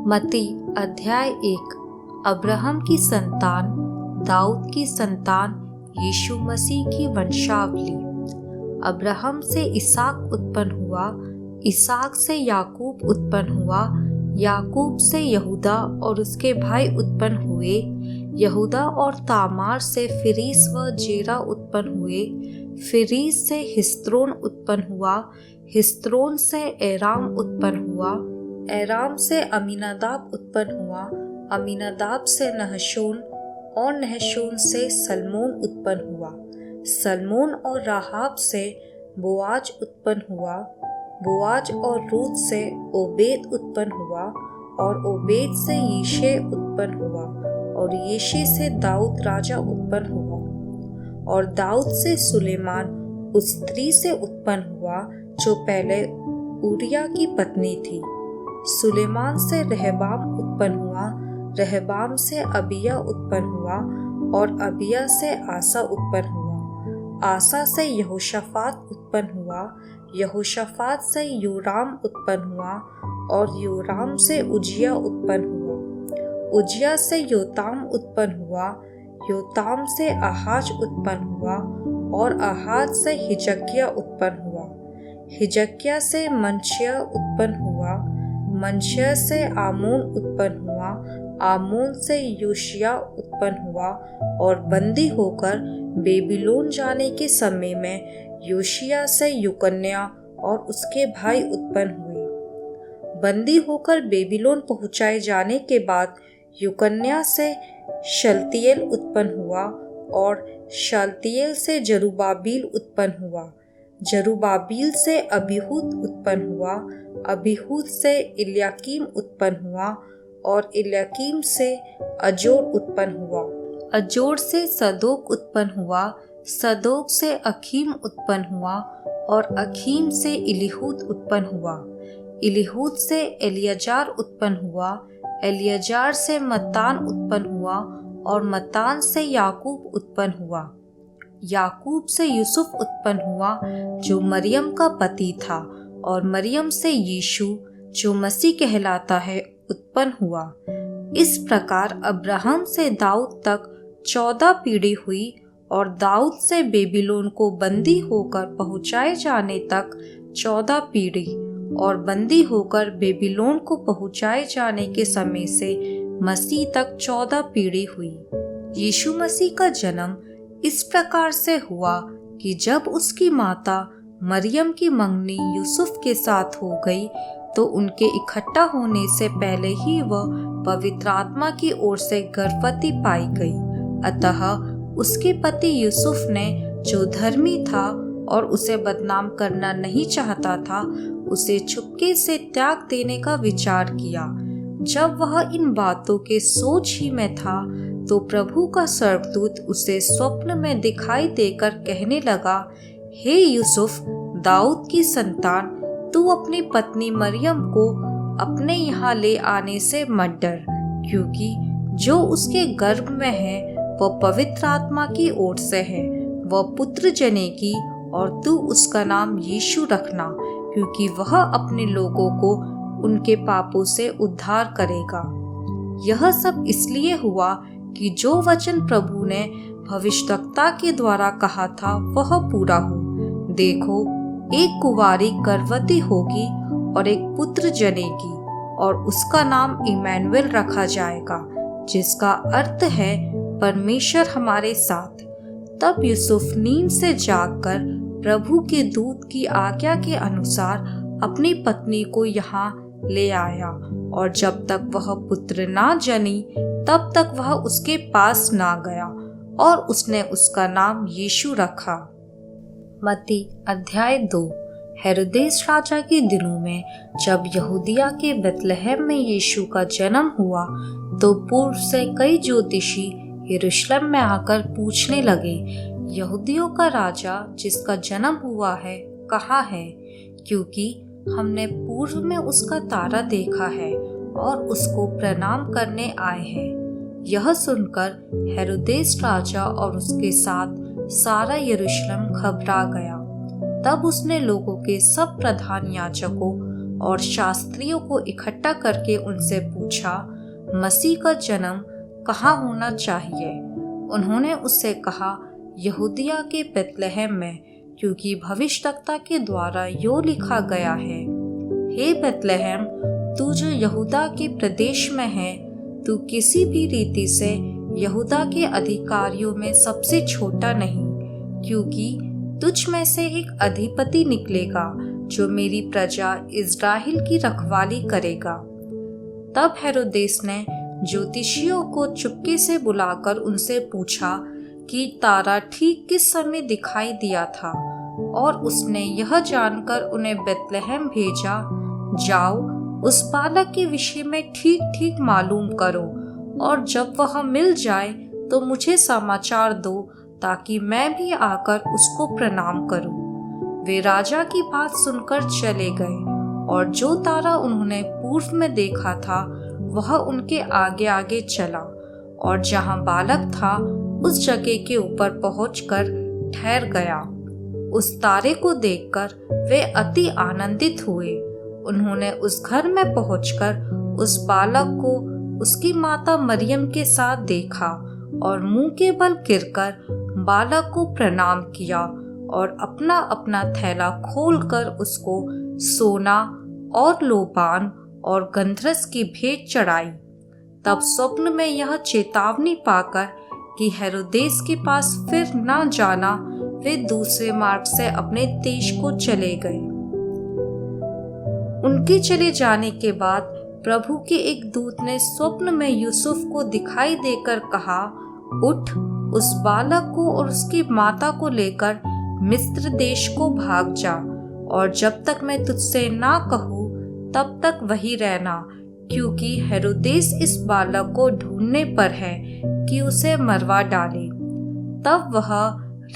मत्ती अध्याय 1। अब्राहम की संतान, दाऊद की संतान, यीशु मसीह की वंशावली। अब्राहम से इसहाक उत्पन्न हुआ, इसहाक से याकूब उत्पन्न हुआ, याकूब से यहूदा और उसके भाई उत्पन्न हुए, यहूदा और तामार से फिरीस व जेरा उत्पन्न हुए, फिरीस से हिस्रोन उत्पन्न हुआ, हिस्रोन से एराम उत्पन्न हुआ, एराम से अमीनादाब उत्पन्न हुआ, अमीनादाब से नहशोन और नहशोन से सलमोन उत्पन्न हुआ, सलमोन और राहाब से बोआज उत्पन्न हुआ, बोआज और रूत से ओबेद उत्पन्न हुआ, और ओबेद से यीशे उत्पन्न हुआ, और यीशे से दाऊद राजा उत्पन्न हुआ, और दाऊद से सुलेमान उस स्त्री से उत्पन्न हुआ जो पहले उरिया की पत्नी थी। सुलेमान से रहबाम उत्पन्न हुआ, रहबाम से अबिया उत्पन्न हुआ, और अबिया से आसा उत्पन्न हुआ, आसा से यहोशाफात उत्पन्न हुआ, यहोशाफात से योराम उत्पन्न हुआ, और योराम से उजिया उत्पन्न हुआ, उजिया से योताम उत्पन्न हुआ, योताम से आहाज उत्पन्न हुआ, और आहाज से हिजकिय्याह उत्पन्न हुआ, हिजकिय्याह से मनश्शेह उत्पन्न हुआ, मनश्शेह से आमोन उत्पन्न हुआ, आमोन से योशिय्याह उत्पन्न हुआ, और बंदी होकर बेबीलोन जाने के समय में योशिय्याह से यकुन्याह और उसके भाई उत्पन्न हुए। बंदी होकर बेबीलोन पहुँचाए जाने के बाद यकुन्याह से शलतियेल उत्पन्न हुआ, और शलतियेल से जरुब्बाबिल उत्पन्न हुआ, जरुब्बाबिल से अबीहूद उत्पन्न हुआ, अबीहूद से इल्याकीम उत्पन्न हुआ, और इल्याकीम से अजोर उत्पन्न हुआ, अजोर से सदोक उत्पन्न हुआ, सदोक से अखीम उत्पन्न हुआ, और अखीम से इलीहूद उत्पन्न हुआ, इलीहूद से एलियाजार उत्पन्न हुआ, एलियाजार से मत्तान उत्पन्न हुआ, और मत्तान से याकूब उत्पन्न हुआ, याकूब से यूसुफ उत्पन्न हुआ जो मरियम का पति था, और मरियम से यीशु जो मसीह कहलाता है उत्पन्न हुआ। इस प्रकार अब्राहम से दाऊद तक 14 पीढ़ी हुई, और दाऊद से बेबीलोन को बंदी होकर पहुँचाए जाने तक 14 पीढ़ी, और बंदी होकर बेबीलोन को पहुँचाए जाने के समय से मसीह तक 14 पीढ़ी हुई। यीशु मसीह का जन्म इस प्रकार से हुआ कि जब उसकी माता मरियम की मंगनी यूसुफ के साथ हो गई, तो उनके इकट्ठा होने से पहले ही वह पवित्र आत्मा की ओर से गर्भवती पाई गई। अतः उसके पति यूसुफ ने, जो धर्मी था और उसे बदनाम करना नहीं चाहता था, उसे चुपके से त्याग देने का विचार किया। जब वह इन बातों के सोच ही में था, तो प्रभु का स्वर्गदूत उसे स्वप्न में दिखाई देकर कहने लगा, हे यूसुफ, दाऊद की संतान, तू अपनी पत्नी मरियम को अपने यहाँ ले आने से मत डर, क्योंकि जो उसके गर्भ में है वह पवित्र आत्मा की ओर से है। वह पुत्र जनेगी, और तू उसका नाम यीशु रखना, क्योंकि वह अपने लोगों को उनके पापों से उद्धार करेगा। यह सब इसलिए हुआ कि जो वचन प्रभु ने भविष्यद्वक्ता के द्वारा कहा था वह पूरा हो। देखो, एक कुंवारी गर्भवती होगी और एक पुत्र जनेगी, और उसका नाम इम्मानुएल रखा जाएगा, जिसका अर्थ है परमेश्वर हमारे साथ। तब यूसुफ नींद से जागकर प्रभु के दूत की आज्ञा के अनुसार अपनी पत्नी को यहाँ ले आया, और जब तक वह पुत्र ना जनी तब तक वह उसके पास ना गया, और उसने उसका नाम यीशु रखा। मत्ती अध्याय 2। हेरोदेस राजा के दिनों में जब यहूदिया के बेतलहम में यीशु का जन्म हुआ, तो पूर्व से कई ज्योतिषी यरूशलेम में आकर पूछने लगे, यहूदियों का राजा जिसका जन्म हुआ है कहाँ है? क्योंकि हमने पूर्व में उसका तारा देखा है और उसको प्रणाम करने आए हैं। यह सुनकर हेरोदेस राजा और उसके साथ सारा यरूशलेम घबरा गया। तब उसने लोगों के सब प्रधान याजकों और शास्त्रियों को इकट्ठा करके उनसे पूछा, मसीह का जन्म कहाँ होना चाहिए? उन्होंने उससे कहा, यहूदिया के बेतलहम में, क्योंकि भविष्यद्वक्ता के द्वारा यो लिखा गया है, हे बेतलहम, तू जो यहूदा के प्रदेश में है, तू किसी भी रीति से यहूदा के अधिकारियों में सबसे छोटा नहीं, क्योंकि तुझ में से एक अधिपति निकलेगा जो मेरी प्रजा इस्राएल की रखवाली करेगा। तब हेरोदेस ने ज्योतिषियों को चुपके से बुलाकर उनसे पूछा कि तारा ठीक किस समय दिखाई दिया था, और उसने यह जानकर उन्हें बेतलहम भेजा, जाओ उस बालक के विषय में ठीक ठीक मालूम करो, और जब वह मिल जाए तो मुझे समाचार दो, ताकि मैं भी आकर उसको प्रणाम करूं। वे राजा की बात सुनकर चले गए, और जो तारा उन्होंने पूर्व में देखा था वह उनके आगे आगे चला, और जहां बालक था उस जगह के ऊपर पहुंचकर ठहर गया। उस तारे को देखकर वे अति आनंदित हुए। उन्होंने उस घर में पहुंचकर उस बालक को उसकी माता मरियम के साथ देखा, और मुंह के बल गिरकर बालक को प्रणाम किया, और अपना अपना थैला खोलकर उसको सोना और लोबान और गंधरस की भेंट चढ़ाई। तब स्वप्न में यह चेतावनी पाकर कि हेरोदेस के पास फिर न जाना, वे दूसरे मार्ग से अपने देश को चले गए। उनके चले जाने के बाद प्रभु के एक दूत ने स्वप्न में यूसुफ को दिखाई देकर कहा, उठ, उस बालक को और उसकी माता को लेकर मिस्र देश को भाग जा, और जब तक मैं तुझसे ना कहूँ तब तक वहीं रहना, क्योंकि हेरोदेस इस बालक को ढूंढने पर है कि उसे मरवा डाले। तब वह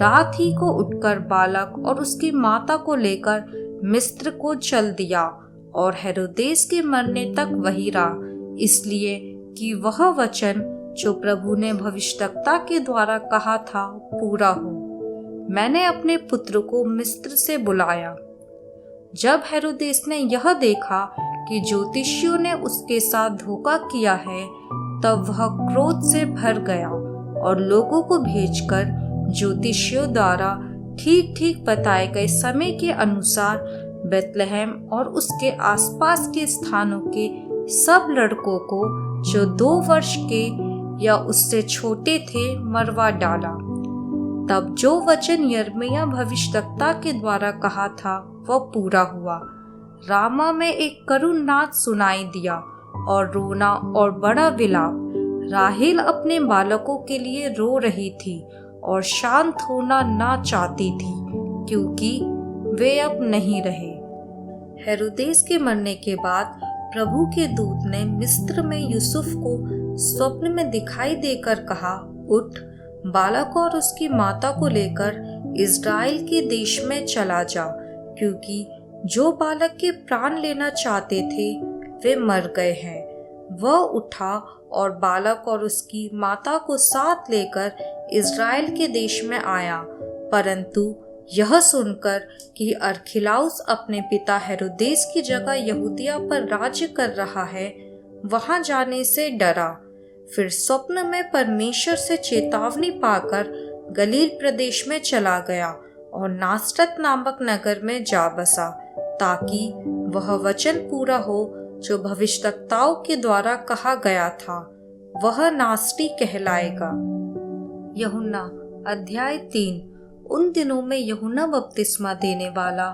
रात ही को उठकर बालक और उसकी माता को लेकर मिस्र को चल दिया, और हेरोदेस के मरने तक वहीं रहा, इसलिए कि वह वचन जो प्रभु ने भविष्यद्वक्ता के द्वारा कहा था पूरा हो, मैंने अपने पुत्र को मिस्र से बुलाया। जब हेरोदेस ने यह देखा कि ज्योतिषियों ने उसके साथ धोखा किया है, तब वह क्रोध से भर गया, और लोगों को भेजकर ज्योतिषियों द्वारा ठीक ठीक बताए गए समय के अनुसार बेतलहम और उसके आसपास के स्थानों के सब लड़कों को जो 2 वर्ष के या उससे छोटे थे मरवा डाला। तब जो वचन यिर्मयाह भविष्यद्वक्ता के द्वारा कहा था वह पूरा हुआ। रामा में एक करुण नाद सुनाई दिया, और रोना और बड़ा विलाप। राहेल अपने बालकों के लिए रो रही थी और शांत होना ना चाहती थी, क्योंकि वे अब नहीं रहे। हेरोदेस के मरने के बाद प्रभु के दूत ने मिस्र में यूसुफ को स्वप्न में दिखाई देकर कहा, उठ, बालक और उसकी माता को लेकर इस्राएल के देश में चला जा, क्योंकि जो बालक के प्राण लेना चाहते थे वे मर गए हैं। वह उठा और बालक और उसकी माता को साथ लेकर इस्राएल के देश में आया, परंतु यह सुनकर कि अरखिलाउस अपने पिता हेरोदेस की जगह यहूदिया पर राज्य कर रहा है, वहां जाने से डरा। फिर स्वप्न में परमेश्वर से चेतावनी पाकर गलील प्रदेश में चला गया और नासरत नामक नगर में जा बसा, ताकि वह वचन पूरा हो जो भविष्यद्वक्ताओं के द्वारा कहा गया था, वह नासरी कहलाएगा। यूहन्ना अध्याय 3। उन दिनों में यूहन्ना बपतिस्मा देने वाला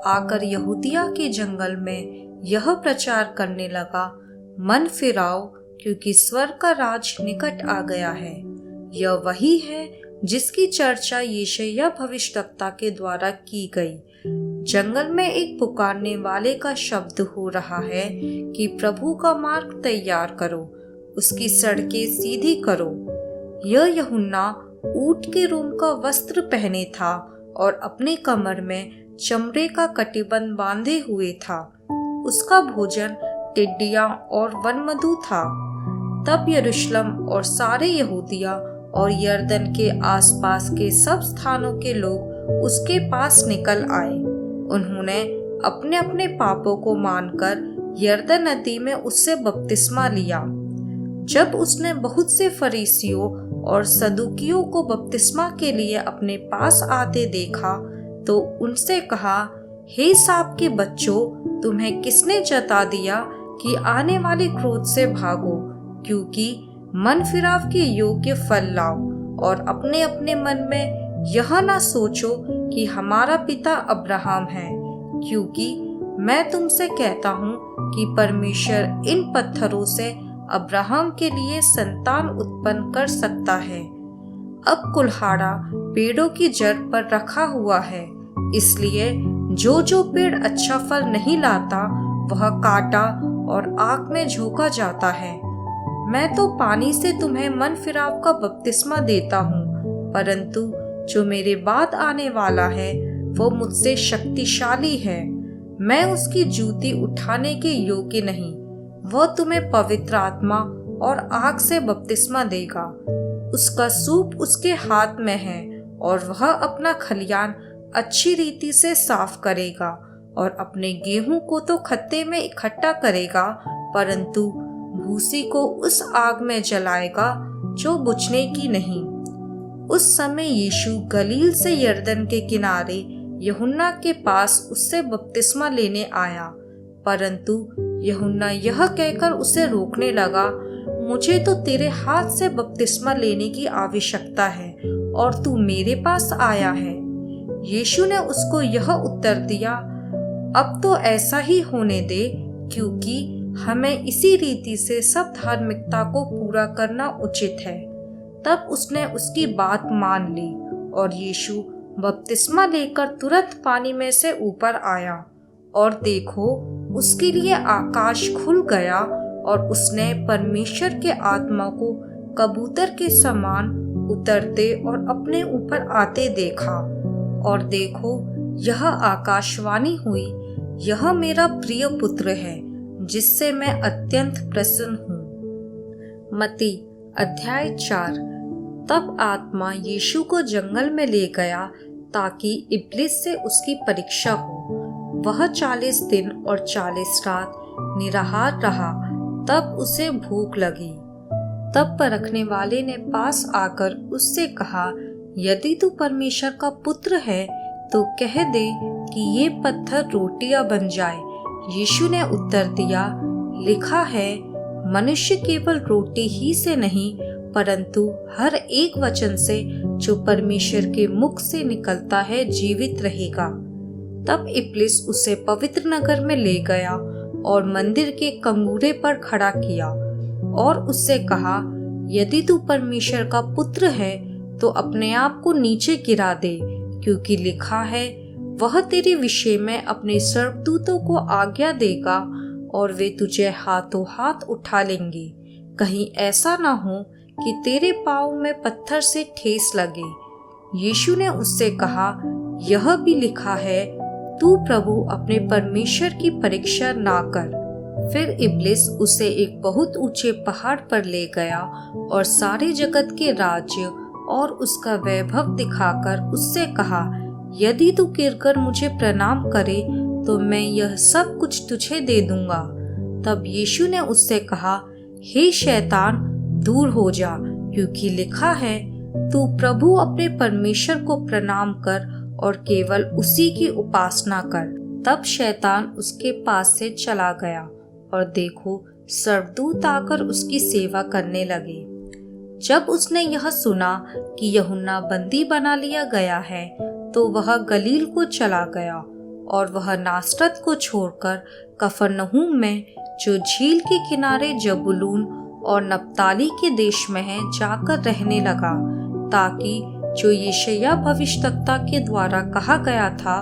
आकर यहूदिया के जंगल में यह प्रचार करने लगा, मन फिराओ, क्योंकि स्वर्ग का राज निकट आ गया है। यह वही है जिसकी चर्चा यशायाह भविष्यद्वक्ता के द्वारा की गई। जंगल में एक पुकारने वाले का शब्द हो रहा है कि प्रभु का मार्ग तैयार करो, उसकी सड़कें सीधी करो। यह यूहन्ना ऊंट के रोम का वस्त्र पहने था और अपने कमर में चमड़े का कटिबंध बांधे हुए था। उसका भोजन टिड्डियां और वनमधु था। तब यरूशलेम और सारे यहूदिया और यरदन के आसपास के सब स्थानों के लोग उसके पास निकल आए। उन्होंने अपने अपने पापों को मानकर यरदन नदी में उससे बपतिस्मा लिया। जब उसने बहुत से फरीसियों और सदूकियों को बपतिस्मा के लिए अपने पास आते देखा तो उनसे कहा, हे सांप के बच्चों, तुम्हें किसने जता दिया कि आने वाले क्रोध से भागो, क्योंकि मन फिराव के योग्य फल लाओ और अपने अपने मन में यह ना सोचो कि हमारा पिता अब्राहम है, क्योंकि मैं तुमसे कहता हूँ कि परमेश्वर इन पत्थरों से अब्राहम के लिए संतान उत्पन्न कर सकता है। अब कुल्हाड़ा पेड़ों की जड़ पर रखा हुआ है, इसलिए जो जो पेड़ अच्छा फल नहीं लाता वह काटा और आग में झोंका जाता है। मैं तो पानी से तुम्हें मन फिराव का बपतिस्मा देता हूँ, परंतु जो मेरे बाद आने वाला है वो मुझसे शक्तिशाली है। मैं उसकी जूती उठाने के योग्य नहीं। वह तुम्हें पवित्र आत्मा और आग से बपतिस्मा देगा। उसका सूप उसके हाथ में है और वह अपना खलियान अच्छी रीति से साफ करेगा और अपने गेहूं को तो खत्ते में इकट्ठा करेगा, परंतु भूसी को उस आग में जलाएगा जो बुझने की नहीं। उस समय यीशु गलील से यरदन के किनारे यूहन्ना के पास उससे बपतिस्मा लेने आया, परंतु यूहन्ना यह कहकर उसे रोकने लगा, मुझे तो तेरे हाथ से बपतिस्मा लेने की आवश्यकता है और तू मेरे पास आया है। यीशु ने उसको यह उत्तर दिया, अब तो ऐसा ही होने दे, क्योंकि हमें इसी रीति से सब धार्मिकता को पूरा करना उचित है। तब उसने उसकी बात मान ली और यीशु बपतिस्मा लेकर तुरंत पानी में से ऊपर आया और देखो, उसके लिए आकाश खुल गया और उसने परमेश्वर के आत्मा को कबूतर के समान उतरते और अपने ऊपर आते देखा। और देखो, यह आकाशवाणी हुई, यह मेरा प्रिय पुत्र है जिससे मैं अत्यंत प्रसन्न हूँ। मत्ती अध्याय 4। तब आत्मा यीशु को जंगल में ले गया ताकि इब्लिस से उसकी परीक्षा हो। वह 40 दिन और 40 रात निराहार रहा। तब उसे भूख लगी। तब परखने वाले ने पास आकर उससे कहा, यदि तू परमेश्वर का पुत्र है तो कह दे कि ये पत्थर रोटियां बन जाए। यीशु ने उत्तर दिया, लिखा है, मनुष्य केवल रोटी ही से नहीं परंतु हर एक वचन से जो परमेश्वर के मुख से निकलता है जीवित रहेगा। तब इब्लिस उसे पवित्र नगर में ले गया और मंदिर के कंगूरे पर खड़ा किया और उससे कहा, यदि तू परमेश्वर का पुत्र है तो अपने आप को नीचे गिरा दे, क्योंकि लिखा है, वह तेरे विषय में अपने स्वर्गदूतों को आज्ञा देगा और वे तुझे हाथों हाथ उठा लेंगे, कहीं ऐसा ना हो कि तेरे पाँव में पत्थर से ठेस लगे। यीशु ने उससे कहा, यह भी लिखा है, तू प्रभु अपने परमेश्वर की परीक्षा ना कर। फिर इब्लिस उसे एक बहुत ऊंचे पहाड़ पर ले गया और सारे जगत के राज्य और उसका वैभव दिखाकर उससे कहा, यदि तू गिरकर मुझे प्रणाम करे तो मैं यह सब कुछ तुझे दे दूंगा। तब यीशु ने उससे कहा, हे शैतान, दूर हो जा, क्योंकि लिखा है, तू प्रभु अपने परमेश्वर को प्रणाम कर और केवल उसी की उपासना कर। तब शैतान उसके पास से चला गया और देखो, स्वर्गदूत आकर उसकी सेवा करने लगे। जब उसने यह सुना कि यूहन्ना बंदी बना लिया गया है तो वह गलील को चला गया और वह नासरत को छोड़कर कफरनहूम में, जो झील के किनारे जबूलून और नप्ताली के देश में है, जाकर रहने लगा, ताकि जो यशायाह भविष्यद्वक्ता के द्वारा कहा गया था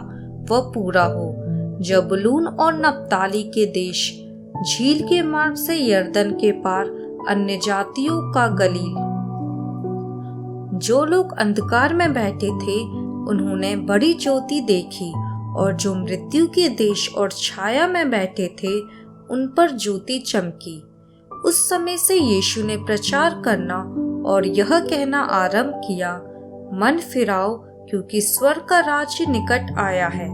वह पूरा हो। जबूलून और नप्ताली के देश, झील के मार्ग से यरदन के पार, अन्य जातियों का गलील। जो लोग अंधकार में बैठे थे उन्होंने बड़ी ज्योति देखी, और जो मृत्यु के देश और छाया में बैठे थे उन पर ज्योति चमकी। उस समय से यीशु ने प्रचार करना और यह कहना आरंभ किया, मन फिराओ, क्योंकि स्वर्ग का राज्य निकट आया है।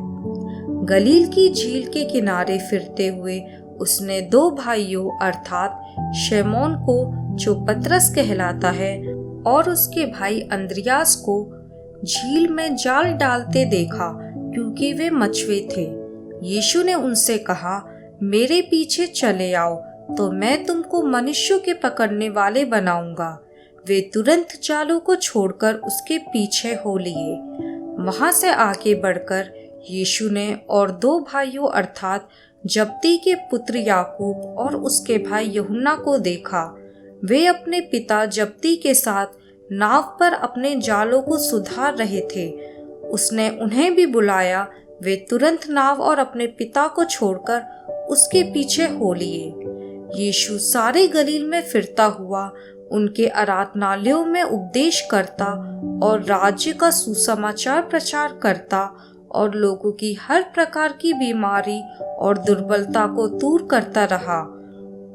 गलील की झील के किनारे फिरते हुए उसने 2 भाइयों अर्थात शमौन को, जो पतरस कहलाता है, और उसके भाई अंद्रियास को झील में जाल डालते देखा, क्योंकि वे मछुए थे। यीशु ने उनसे कहा, मेरे पीछे चले आओ, तो मैं तुमको मनुष्यों के पकड़ने वाले बनाऊंगा। वे तुरंत जालों को छोड़कर उसके पीछे हो लिए। वहां से आगे बढ़कर यीशु ने और 2 भाइयों अर्थात जब्दी के पुत्र याकूब और उसके भाई यूहन्ना को देखा। वे अपने पिता जब्दी के साथ नाव पर अपने जालों को सुधार रहे थे। उसने उन्हें भी बुलाया। वे तुरंत नाव और अपने पिता को छोड़कर उसके पीछे हो लिए। यीशु सारे गलील में फिरता हुआ उनके आराधनालयों में उपदेश करता और राज्य का सुसमाचार प्रचार करता और लोगों की हर प्रकार की बीमारी और दुर्बलता को दूर करता रहा।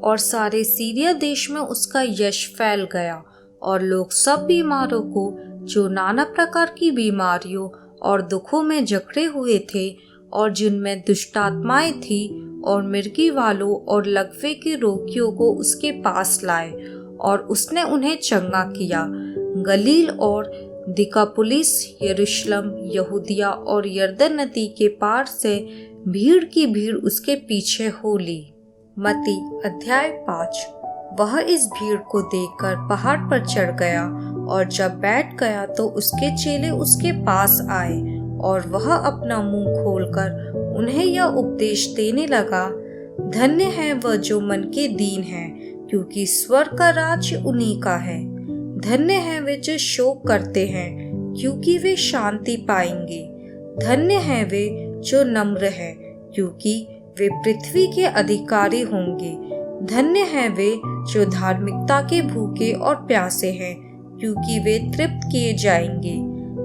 और सारे सीरिया देश में उसका यश फैल गया और लोग सब बीमारों को, जो नाना प्रकार की बीमारियों और दुखों में जकड़े हुए थे और जिनमें दुष्टात्माएं थी, और मिर्गी वालों और लकवे के रोगियों को उसके पास लाए और उसने उन्हें चंगा किया। गलील और दिकापुलिस, यरूशलेम, यहूदिया और यरदन नदी के पार से भीड़ की भीड़ उसके पीछे हो ली। मत्ती अध्याय 5। वह इस भीड़ को देखकर पहाड़ पर चढ़ गया और जब बैठ गया तो उसके चेले उसके पास आए और वह अपना मुंह खोलकर उन्हें यह उपदेश देने लगा, धन्य है वह जो मन के दीन है, क्योंकि स्वर्ग का राज्य उन्हीं का है। धन्य है वे जो शोक करते हैं, क्योंकि वे शांति पाएंगे। धन्य है वे जो नम्र है, क्योंकि वे पृथ्वी के अधिकारी होंगे। धन्य है वे जो धार्मिकता के भूखे और प्यासे हैं, क्योंकि वे तृप्त किए जाएंगे।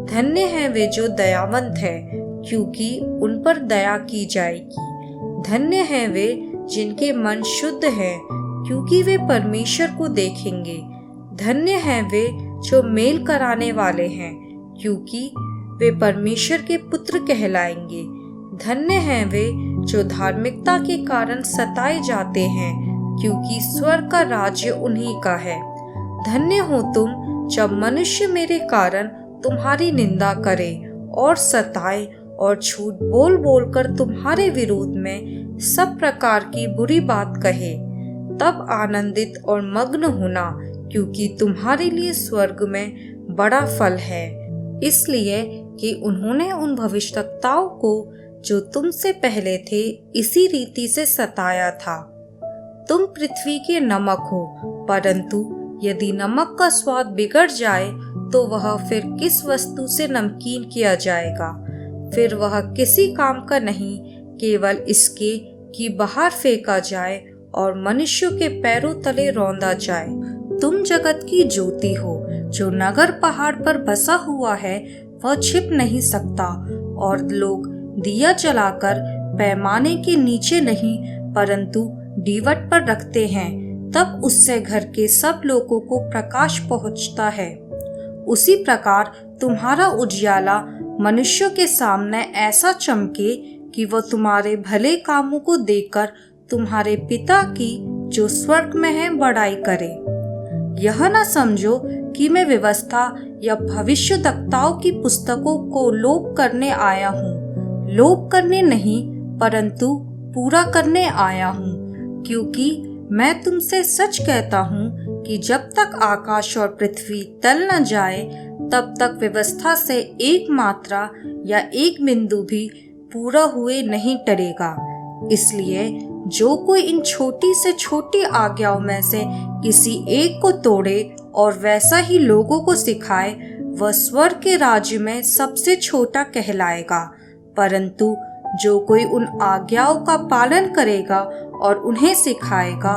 धन्य है वे जो दयावंत है, क्योंकि उन पर दया की जाएगी। धन्य है वे जिनके मन शुद्ध है, क्योंकि वे परमेश्वर को देखेंगे। धन्य है वे जो मेल कराने वाले हैं, क्योंकि वे परमेश्वर के पुत्र कहलाएंगे। धन्य है वे जो धार्मिकता के कारण सताए जाते हैं, क्योंकि स्वर्ग का राज्य उन्हीं का है। धन्य हो तुम जब मनुष्य मेरे कारण तुम्हारी निंदा करे और सताए और झूठ बोल बोलकर तुम्हारे विरोध में सब प्रकार की बुरी बात कहे। तब आनंदित और मग्न होना, क्योंकि तुम्हारे लिए स्वर्ग में बड़ा फल है। इसलिए कि उन्होंने उन भविष्यवक्ताओं को जो तुमसे पहले थे इसी रीति से सताया था। तुम पृथ्वी के नमक हो, परंतु यदि नमक का स्वाद बिगड़ जाए तो वह फिर किस वस्तु से नमकीन किया जाएगा? फिर वह किसी काम का नहीं, केवल इसके कि बाहर फेंका जाए और मनुष्यों के पैरों तले रौंदा जाए। तुम जगत की ज्योति हो। जो नगर पहाड़ पर बसा हुआ है वह छिप नहीं सकता, और लोग दिया जलाकर पैमाने के नीचे नहीं परंतु दीवट पर रखते हैं, तब उससे घर के सब लोगों को प्रकाश पहुंचता है। उसी प्रकार तुम्हारा उजियाला मनुष्यों के सामने ऐसा चमके कि वह तुम्हारे भले कामों को देखकर तुम्हारे पिता की जो स्वर्ग में है बड़ाई करे। यह न समझो कि मैं व्यवस्था या भविष्यद्वक्ताओं की पुस्तकों को लोप करने आया हूँ। लोप करने नहीं परंतु पूरा करने आया हूँ, क्योंकि मैं तुमसे सच कहता हूँ कि जब तक आकाश और पृथ्वी टल न जाए तब तक व्यवस्था से एक मात्रा या एक बिंदु भी पूरा हुए नहीं टलेगा। इसलिए जो कोई इन छोटी से छोटी आज्ञाओं में से किसी एक को तोड़े और वैसा ही लोगों को सिखाए, वह स्वर्ग के राज्य में सबसे छोटा कहलाएगा। परंतु जो कोई उन आज्ञाओं का पालन करेगा और उन्हें सिखाएगा,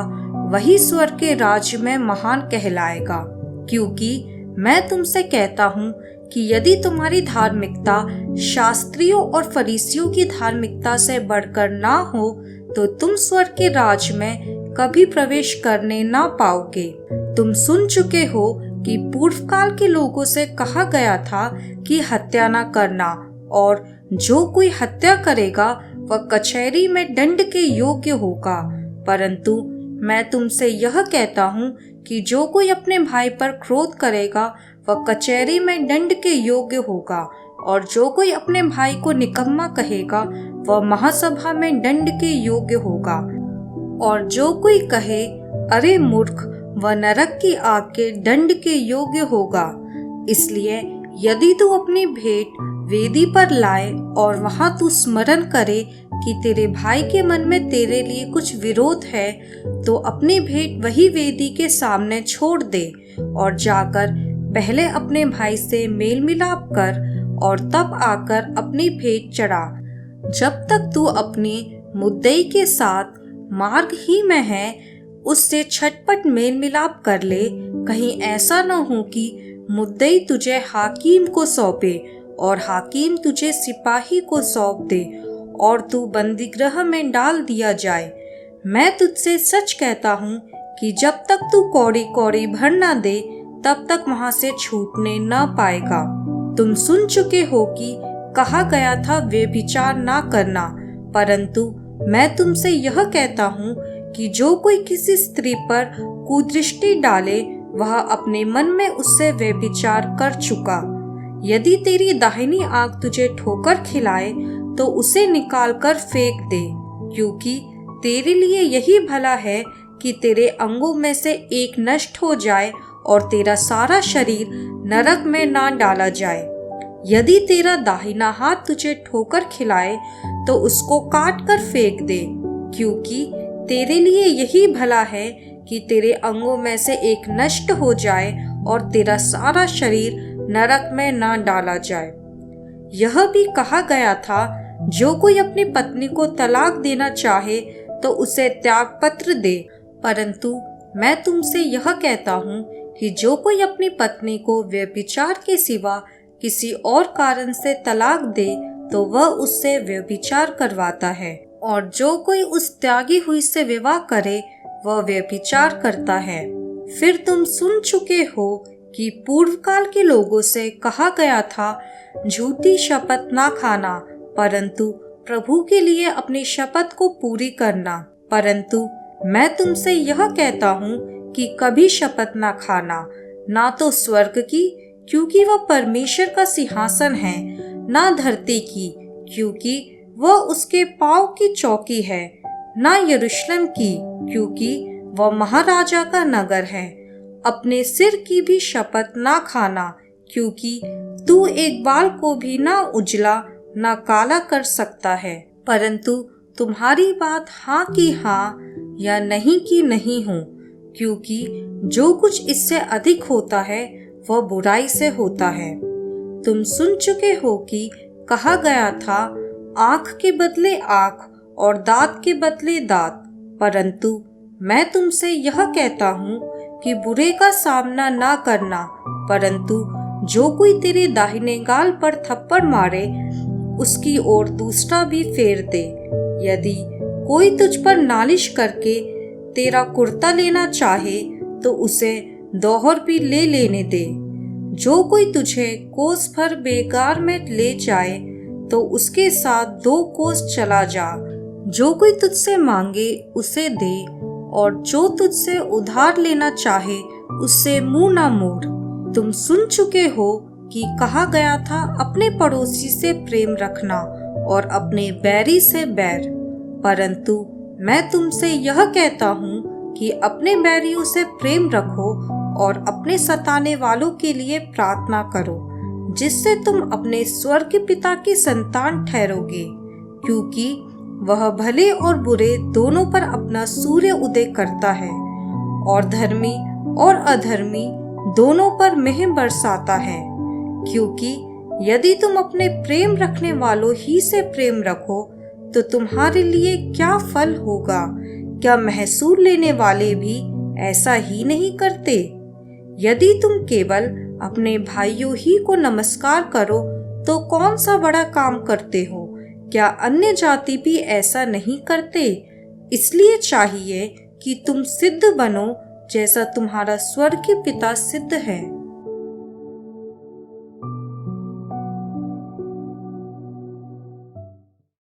वही स्वर्ग के राज्य में महान कहलाएगा। क्योंकि मैं तुमसे कहता हूँ कि यदि तुम्हारी धार्मिकता शास्त्रियों और फरीसियों की धार्मिकता से बढ़कर ना हो तो तुम स्वर्ग के राज्य में कभी प्रवेश करने ना पाओगे। तुम सुन चुके हो कि पूर्व काल के लोगों से कहा गया था कि हत्या न करना, और जो कोई हत्या करेगा वह कचहरी में दंड के योग्य होगा। परंतु मैं तुमसे यह कहता हूँ कि जो कोई अपने भाई पर क्रोध करेगा वह कचहरी में दंड के योग्य होगा, और जो कोई अपने भाई को निकम्मा कहेगा वह महासभा में दंड के योग्य होगा। और जो कोई कहे अरे मूर्ख, वह नरक की आग के दंड के योग्य होगा। इसलिए यदि तू अपनी भेंट वेदी पर लाए और वहां तू स्मरण करे कि तेरे भाई के मन में तेरे लिए कुछ विरोध है, तो अपनी भेंट वही वेदी के सामने छोड़ दे और जाकर पहले अपने भाई से मेल मिलाप कर और तब आकर अपनी भेंट चढ़ा। जब तक तू अपने मुद्दई के साथ मार्ग ही में है, उससे छटपट मेल मिलाप कर ले। कहीं ऐसा न हो कि मुद्दई तुझे हाकिम को सौंपे और हाकिम तुझे सिपाही को सौंप दे और तू बंदीगृह में डाल दिया जाए। मैं तुझसे सच कहता हूँ कि जब तक तू कौड़ी कौड़ी भर ना दे, तब तक वहां से छूटने न पाएगा। तुम सुन चुके हो कि कहा गया था व्यभिचार ना करना, परंतु मैं तुमसे यह कहता हूँ कि जो कोई किसी स्त्री पर कुदृष्टि डाले वह अपने मन में उससे व्यभिचार कर चुका। यदि तेरी दाहिनी आंख तुझे ठोकर खिलाए तो उसे निकाल कर फेंक दे, क्योंकि तेरे लिए यही भला है कि तेरे अंगों में से एक नष्ट हो जाए और तेरा सारा शरीर नरक में ना डाला जाए। यदि तेरा दाहिना हाथ तुझे ठोकर खिलाए तो उसको काट कर फेंक दे, क्योंकि तेरे लिए यही भला है कि तेरे अंगों में से एक नष्ट हो जाए और तेरा सारा शरीर नरक में ना डाला जाए। यह भी कहा गया था, जो कोई अपनी पत्नी को तलाक देना चाहे तो उसे त्याग पत्र दे। परंतु मैं तुमसे यह कहता हूँ कि जो कोई अपनी पत्नी को व्यभिचार के सिवा किसी और कारण से तलाक दे तो वह उससे व्यभिचार करवाता है, और जो कोई उस त्यागी हुई से विवाह करे वह व्यभिचार करता है। फिर तुम सुन चुके हो कि पूर्व काल के लोगों से कहा गया था, झूठी शपथ ना खाना, परंतु प्रभु के लिए अपनी शपथ को पूरी करना। परंतु मैं तुमसे यह कहता हूँ कि कभी शपथ ना खाना, ना तो स्वर्ग की, क्योंकि वह परमेश्वर का सिंहासन है, ना धरती की, क्योंकि वह उसके पाँव की चौकी है, ना यरूशलेम की, क्योंकि वह महाराजा का नगर है। अपने सिर की भी शपथ ना खाना, क्योंकि तू एक बाल को भी ना उजला ना काला कर सकता है। परंतु तुम्हारी बात हाँ की हाँ या नहीं की नहीं हो, क्योंकि जो कुछ इससे अधिक होता है वह बुराई से होता है। तुम सुन चुके हो कि कहा गया था, आँख के बदले आँख और दांत के बदले दांत। परंतु मैं तुमसे यह कहता हूँ कि बुरे का सामना ना करना, परंतु जो कोई तेरे दाहिने गाल पर थप्पड़ मारे उसकी ओर दूसरा भी फेर दे। यदि कोई तुझ पर नालिश करके तेरा कुर्ता लेना चाहे तो उसे दोहर भी ले लेने दे। जो कोई तुझे कोस भर बेगार में ले जाए तो उसके साथ 2 कोस चला जा। जो कोई तुझसे मांगे उसे दे, और जो तुझसे उधार लेना चाहे उससे मुंह ना मोड़। तुम सुन चुके हो कि कहा गया था, अपने पड़ोसी से प्रेम रखना और अपने बैरी से बैर। परंतु मैं तुमसे यह कहता हूँ कि अपने बैरियों से प्रेम रखो और अपने सताने वालों के लिए प्रार्थना करो, जिससे तुम अपने स्वर्ग पिता की संतान ठहरोगे, क्योंकि वह भले और बुरे दोनों पर अपना सूर्य उदय करता है और धर्मी और अधर्मी दोनों पर मेह बरसाता है। क्योंकि यदि तुम अपने प्रेम रखने वालों ही से प्रेम रखो तो तुम्हारे लिए क्या फल होगा? क्या महसूल लेने वाले भी ऐसा ही नहीं करते? यदि तुम केवल अपने भाइयों ही को नमस्कार करो तो कौन सा बड़ा काम करते हो? क्या अन्य जाति भी ऐसा नहीं करते? इसलिए चाहिए कि तुम सिद्ध बनो जैसा तुम्हारा स्वर्गीय पिता सिद्ध है।